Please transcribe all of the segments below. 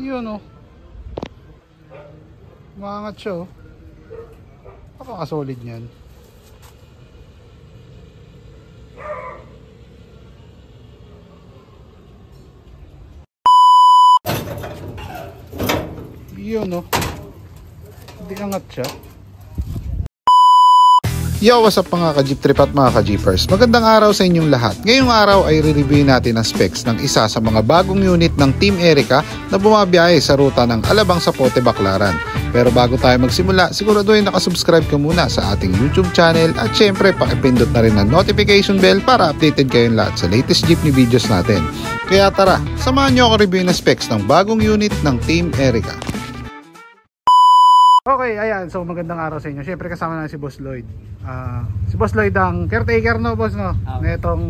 Yun oh. Umangat siya oh. Napakasolid niyan. Yun oh. Hindi angat siya. Yo, what's up mga ka-jeep trip at mga ka-jeepers? Magandang araw sa inyong lahat. Ngayong araw ay re-review natin ang specs ng isa sa mga bagong unit ng Team Erica na bumabiyahe sa ruta ng Alabang Zapote, Baclaran. Pero bago tayo magsimula, siguraduhin nakasubscribe ka muna sa ating YouTube channel at syempre pakipindot na rin ang notification bell para updated kayong lahat sa latest jeepney videos natin. Kaya tara, samahan nyo ako review ng specs ng bagong unit ng Team Erica. Okay, ayan. So magandang araw sa inyo. Syempre kasama na si Boss Lloyd. Si Boss Lloyd ang caretaker, no boss, no? Netong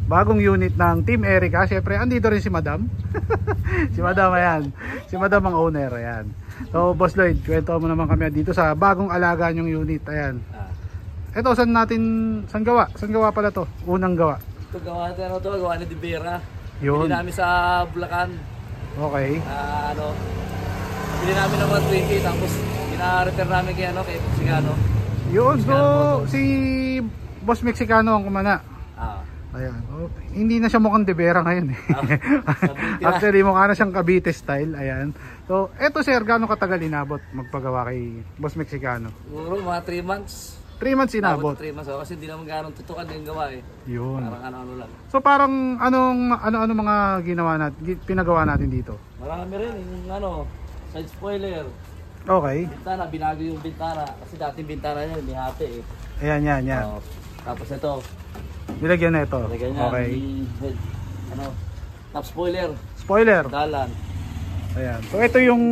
bagong unit ng Team Erica. Syempre andito rin si Madam. Si Madam, ayan. Si Madam ang owner, ayan. So Boss Lloyd, kwento mo naman kami dito sa bagong alaga nyong unit, ayan. Ito, saan gawa? Saan gawa pala to? Unang gawa. Ito gawa natin, gawa ni Dibera. Yun. Bili namin sa Bulacan. Okay. Bili namin ng mga 20, tapos ina-return namin kay Mexicano. Yun, so si Boss Mexicano ang kumana. Ayan. Oh, hindi na siya mukhang Dibera ngayon eh. Actually mukha na siyang Cavite style. Ayan. So eto sir, gaano katagal inabot magpagawa kay Boss Mexicano? Siguro mga 3 months. 3 months inabot. 3 months kasi hindi naman gano'ng tutukan yung gawa eh. Yun. Parang ano lang. So parang ano mga ginawa natin, pinagawa natin dito? Marami rin yung side spoiler. Okay. Bintana, binago yung bintana. Kasi dating bintana niya, may hati eh. Ayan. Tapos ito. Nilagyan na ito. Nilagyan niya. Okay. Top spoiler. Spoiler. Dalan. Ayan. So ito yung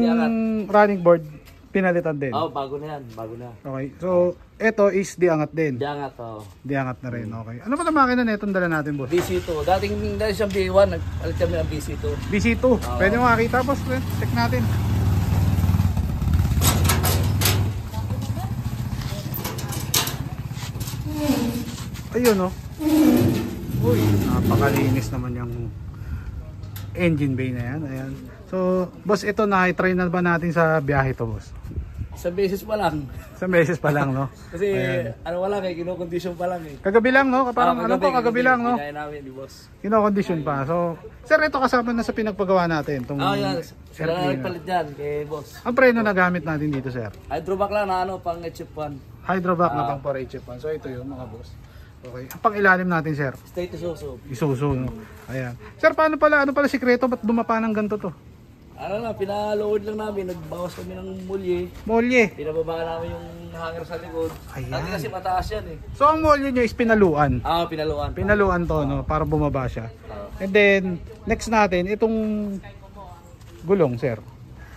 running board, pinalitan din. Bago na yan. Bago na. Okay. So ito is diangat din. Diangat, Diangat na rin. Okay. Ano pa na makina na itong dala natin, boss? BC2. Dating dahil siyang B1, nag-alit kami ng BC2. BC2. Pwede mo makita, boss. Check natin. Ayun oh. Uy, napakalinis naman yung engine bay na yan. Ayan. So, boss, ito na-try na ba natin sa biyahe to, boss? Sa beses pa lang. Sa beses pa lang, no? Kasi wala eh, kino-condition pa lang eh. Kagabi lang, no? Parang kagabi lang, no? Kaya namin di boss. Kino-condition pa. So, sir, ito kasama na sa pinagpagawa natin. Yan. Sila na nagpalit dyan kay boss. Ang preno na gamit natin dito, sir? Hydrovac lang na pang HF1. Hydrovac na pang 4HF1. So, ito yun, mga boss. Okay. Ang pang-ilalim natin, sir? Straight Isuzu. Isuzu, no? Ayan. Sir, ano pala sikreto? Ba't dumapa ng ganito to? Pinaload lang namin. Nagbawas kami ng mulye. Molye. Pinababa namin yung hanger sa likod. Ayan. Dati kasi mataas yan eh. So, ang molye nyo is pinaluan. Pinaluan. Pinaluan to, no? Para bumaba siya. And then, next natin, itong gulong, sir.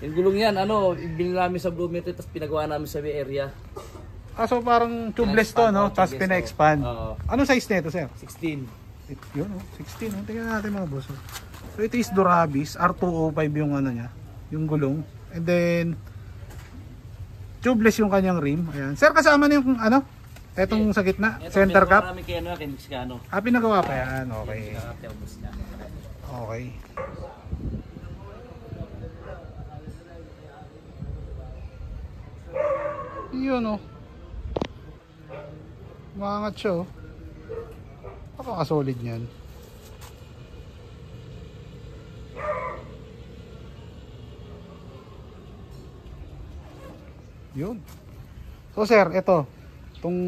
Yung gulong yan, ibili namin sa Blue Metal, tapos pinagawa namin sa Bay Area. So parang tubeless to, no? Tapos pina-expand. Anong size nito, sir? 16. Yun, 16. Tingnan natin mga boss. So ito is Durabis, R205 yung niya, yung gulong. And then tubeless yung kanyang rim. Ayan. Sir, kasama na yung etong sa gitna, center cap. Ito pinagawa namin kay Mexicano. Pinagawa pa yan. Okay. Okay. Yun oh. Umangat siya oh. Napakasolid niyan. Yun. So sir, ito itong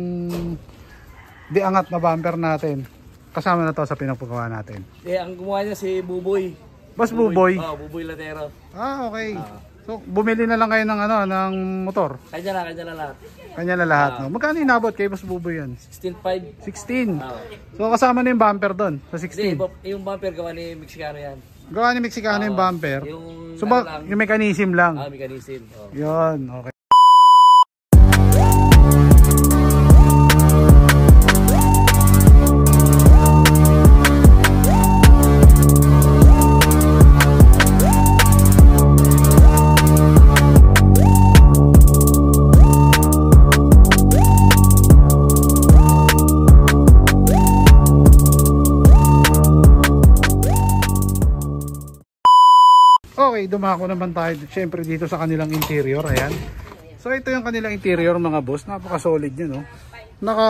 diangat na bumper natin, kasama na to sa pinagpagawa natin. Ang gumawa niya si Buboy. Boss Buboy? Buboy Latero. Okay. So bumili na lang kayo ng ng motor. Kanya na lahat. Kanya na lahat, no? Magkano inabot kay Boss Buboy yan? 16.5. 16. So kasama na yung bumper doon sa 16. Yung bumper gawa ni Mexicano yan. Gawa ni Mexicano yung bumper. So yung mechanism lang. Mechanism. Yun, okay. dumako naman tayo syempre dito sa kanilang interior. Ayan. So ito yung kanilang interior mga boss. Napaka-solid yun, no? Naka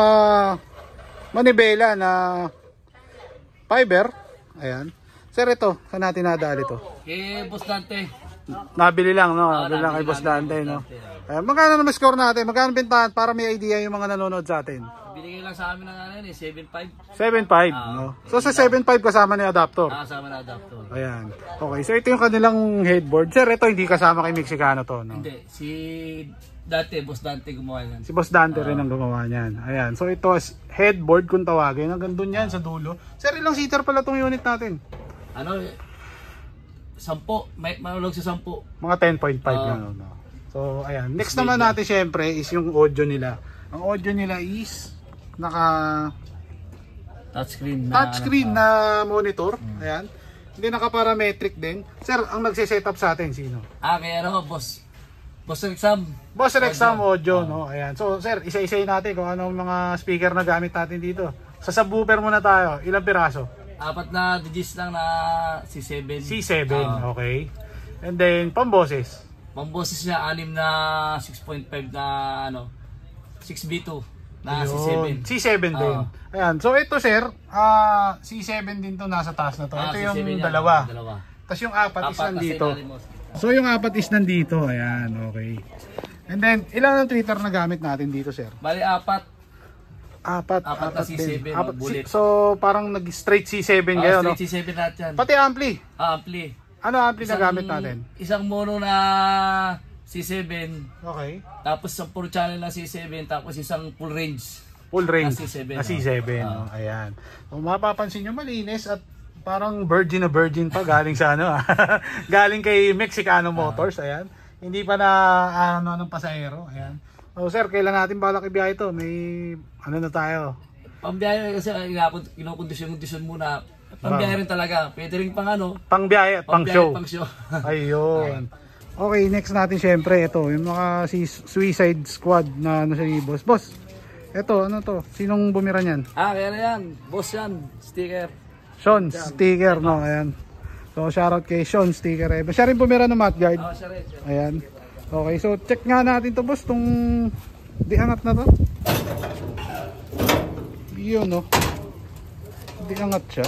manibela na fiber. Ayan. Sir, ito, saan natin nadali ito? Boss Dante. Nabili lang, no? Nabili lang kay Boss Dante, no? Ayan. Magkano naman score natin? Magkano bintahan para may idea yung mga nanonood sa atin? Binigay lang sa amin ng 7.5. 7.5, no? So sa 7.5 kasama ni adapter. Kasama na adapter. Ayan. Okay, so ito yung kanilang headboard. Sir, ito hindi kasama kay Mexicano to, no? Hindi, si Dante, Boss Dante gumawa yan. Si Boss Dante rin ang gumawa niyan. Ayan. So ito is headboard kung tawagin. Hanggang doon yan sa dulo. Sir, ilang seater pala tong unit natin? Ano, 10. May malulog sa 10. Mga 10.5 na, no? So, ayan. Next naman natin syempre is yung audio nila. Ang audio nila is naka touchscreen na monitor. Ayan. Hindi naka-parametric din. Sir, ang nagse-setup sa atin sino? Kaya ano, Boss Rexam. Boss Rexam audio, no? Ayan. So, sir, isa-isay natin kung anong mga speaker na gamit natin dito. Sa subwoofer muna tayo. Ilang piraso? 4 na digits lang na C7. C7, okay. And then, pamboses. Pamboses niya, 6 na 6.5 na ano, 6B2 na Ayun. C7. C7 din. Ayan. So, ito, sir, C7 din to nasa taas na to. Ito yung dalawa. Tapos yung apat is nandito. So yung apat is nandito, ayan, okay. And then, ilan ang tweeter na gamit natin dito, sir? Bali, 4. Apat na C7, bullet. So parang nag-straight C7 kayo, no? Straight C7 lahat yan. Pati ampli. Ampli. Ano ampli na gamit natin? Isang mono na C7. Okay. Tapos isang puro channel na C7. Tapos isang full range. Full range na C7. Na C7, no? Ayan. So mapapansin nyo, malinis at parang virgin na virgin pa galing sa ano galing kay Mexicano Motors. Ayan, hindi pa na ano ng pasahero. Ayan. So sir, kailan natin balak ibiyahe ito? May ano na tayo? Pambiyahe kasi kinokondisyon muna. Pambiyahe rin talaga. Pwede rin pang ano, pangbiyahe at pang show. Pang-show. Ayun. Okay, next natin syempre ito, yung mga Suicide Squad na ano sa boss. Boss, ito ano to? Sinong bumira niyan? Kaya na yan. Boss yan. Sticker. Sean Sticker, no? Ayan. So, shoutout kay Sean Sticker. Siya rin pumira ng mudguard. Siya rin. Ayan. Okay, so check nga natin to, boss, tong diangat na to. Yun, no? Diangat siya.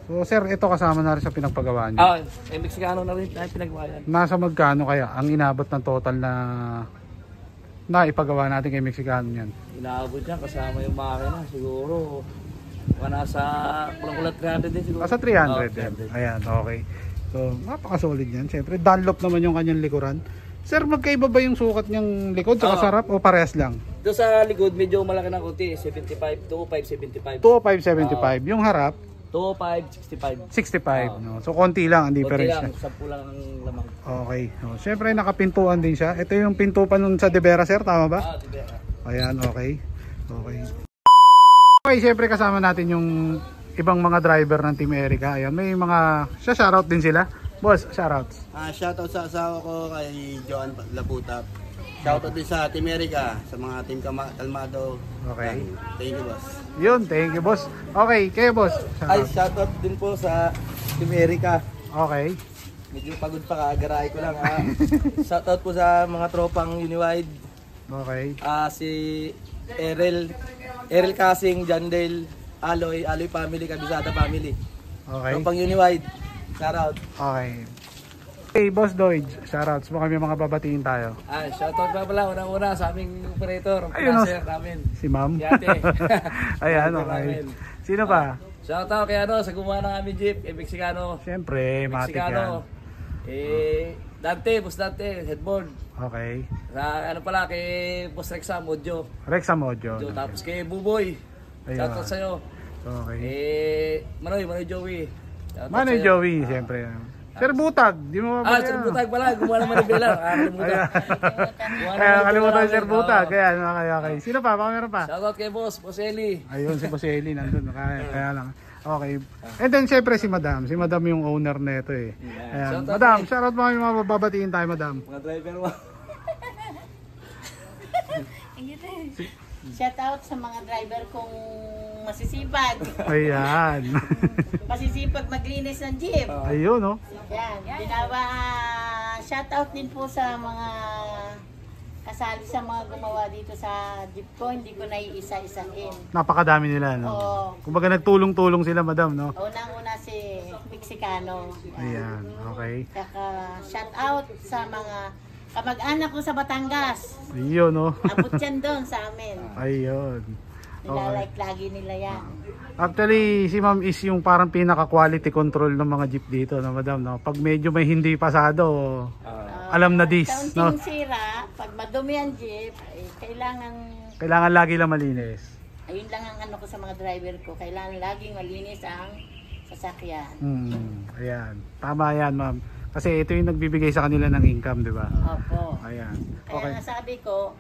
So, sir, ito kasama na rin sa pinagpagawa niya. Mexicano na rin tayo pinagawa yan. Nasa magkano kaya ang inabot ng total na ipagawa natin kay Mexicano niyan? Inaabot yan kasama yung makina. Siguro, nasa kulang-kulang 300 din siguro. Sa 300 din. Ayan, okay. So, napaka-solid yan. Siyempre, Dunlop naman yung kanyang likuran. Sir, magkaiba ba yung sukat niyang likod sa kasarap o parehas lang? Doon sa likod, medyo malaki ng konti. 75, 205, 75. 205, 75. Yung harap? 205, 65. 65. No? So, konti lang ang difference. Konti lang, 10 lang ang lamang. Okay. So, siyempre, nakapintuan din siya. Ito yung pinto pa nun sa De Vera, sir. Tama ba? De Vera. Ayan, okay. Okay. Okay, siyempre kasama natin yung ibang mga driver ng Team Erica. Ayan, may mga shoutout din sila. Boss, shoutouts. Shoutout sa asawa ko kay Joan Laputap. Shoutout din sa Team Erica, sa mga Team Kalmado. Okay. Thank you, boss. Yun, thank you, boss. Okay, kayo, boss. Shoutout din po sa Team Erica. Okay. Medyo pagod pa, kagarahe ko lang. Shoutout po sa mga tropang Uniwide. Okay. Si Erel Casing, Jandel, Aloy family, Kabisada family. Okay. Tropang Uniwide. Shoutout. Okay. Hey, Boss Doige, shoutouts mo kami mga babatiin tayo. Shoutout pa pala, unang-una sa aming operator, Ayun, producer namin. Si ma'am. Si ate. Ayan, okay. Sino pa? Shoutout kay sa gumawa ng aming jeep, Mexicano. Siyempre, matik yan. Dante, Boss Dante, headboard. Okay. Sa ano pala, kay Boss Rexam, audio. Rexam Audio. Tapos kay Buboy. Ayun. Shoutout sa'yo. Okay. Manoy Joey. Manoy Joey, siyempre. Sir Butag, di mo ba? Sir Butag pala, gumawa naman ng bela. Kalimutan Sir Butag. Kaya, okay. Sino pa? Baka meron pa? Shoutout kay Boss Eli. Ayun, si Boss Eli nandun. Kaya lang. Okay. And then, siyempre si Madam. Si Madam yung owner na ito eh. Ayan. Madam, shoutout mo kami mga babatiin tayo, Madam. Mga driver mo. Shout out sa mga driver kong masisipag. Ayan. Masisipag maglinis ng jeep. Ayun, no? Yan, shout out din po sa mga kasali sa mga gumawa dito sa jeep ko. Hindi ko naiisa-isahin. Napakadami nila, no? Oo. Kumbaga nagtulong-tulong sila, madam, no? Unang-una si Mexicano. Ayan, okay. Saka shout out sa mga kamag-anak ko sa Batangas. Ayun, no? Abot yan doon sa amin. Ayun. Nilalike lagi nila yan. Actually, si ma'am is yung parang pinaka-quality control ng mga jeep dito, no, madam, no? Pag medyo may hindi pasado, alam na this, no? Kaunting sira, pag madumi ang jeep, Kailangan lagi lang malinis. ayun lang ang ano ko sa mga driver ko. Kailangan laging malinis ang sasakyan. Ayan. Tama yan, ma'am. Kasi ito yung nagbibigay sa kanila ng income, di ba? Opo. Ayan. Kaya Okay. nga sabi ko,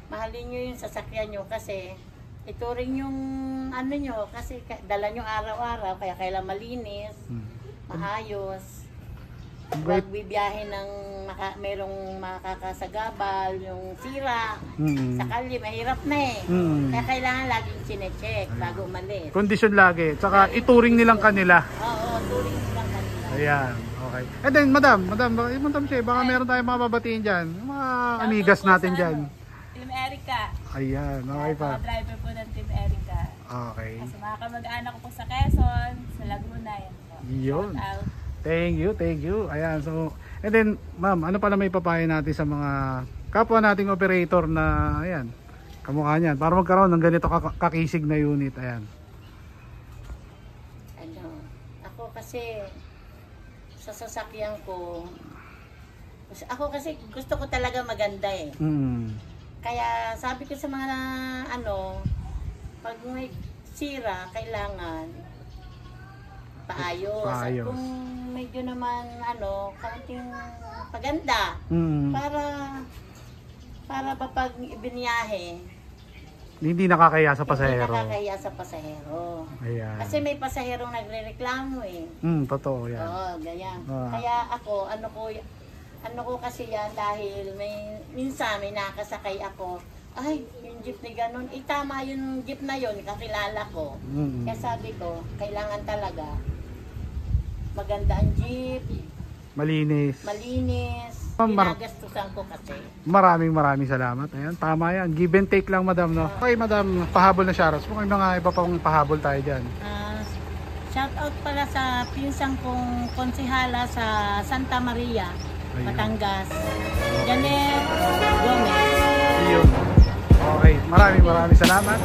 mahalin nyo yung sasakyan nyo kasi ito rin yung ano nyo, kasi dala nyo araw-araw, kaya kailangan malinis, maayos. Huwag bibiyahin ng merong makakasagabal, yung sira, sa kalye, mahirap na eh. Kaya kailangan laging sinecheck bago umalis. Kondisyon lagi. Tsaka ituring nilang kanila. Oo, turing lang kanila. Ayan. Okay. And then, Madam Che, baka meron tayong mga babatiin dyan. Yung mga amigas natin dyan. Team Erica. Ayan. Okay pa. Mga driver po ng Team Erica. Okay. Kasi mga kamag-anak ko po sa Quezon, sa Laguna. Yan po. Yun. Shout out. Thank you. Ayan, so, and then, ma'am, ano pala may papayo natin sa mga kapwa nating operator na, ayan, kamukha niyan, para magkaroon ng ganito kakisig na unit, ayan. Ano, ako kasi, sa sasakyan ko, ako kasi gusto ko talaga maganda eh. Kaya sabi ko sa mga ano, pag may sira, kailangan paayos. At kung medyo naman ano, kaunting paganda para pag ibiniyahe Hindi nakakaya sa hindi pasahero. nakakahiya sa pasahero. Ayan. Kasi may pasaherong nagrereklamo eh. Totoo yan. Oo, ganyan. Ah. Kaya ako, ano ko kasi yan dahil minsan may nakasakay ako. Ay, yung jeep ni ganun. Tama yung jeep na yun, kakilala ko. Kaya sabi ko, kailangan talaga maganda ang jeep, Malinis. ginagastusan ko kasi. Maraming salamat. Ayan, tama yan. Give and take lang, madam, no? Okay, madam, pahabol na shoutout. Kung may mga iba pang pahabol tayo dyan. Shout out pala sa pinsang kong konsihala sa Santa Maria, Ayun. Batangas, Janet Gomez. Yun. Okay, maraming salamat.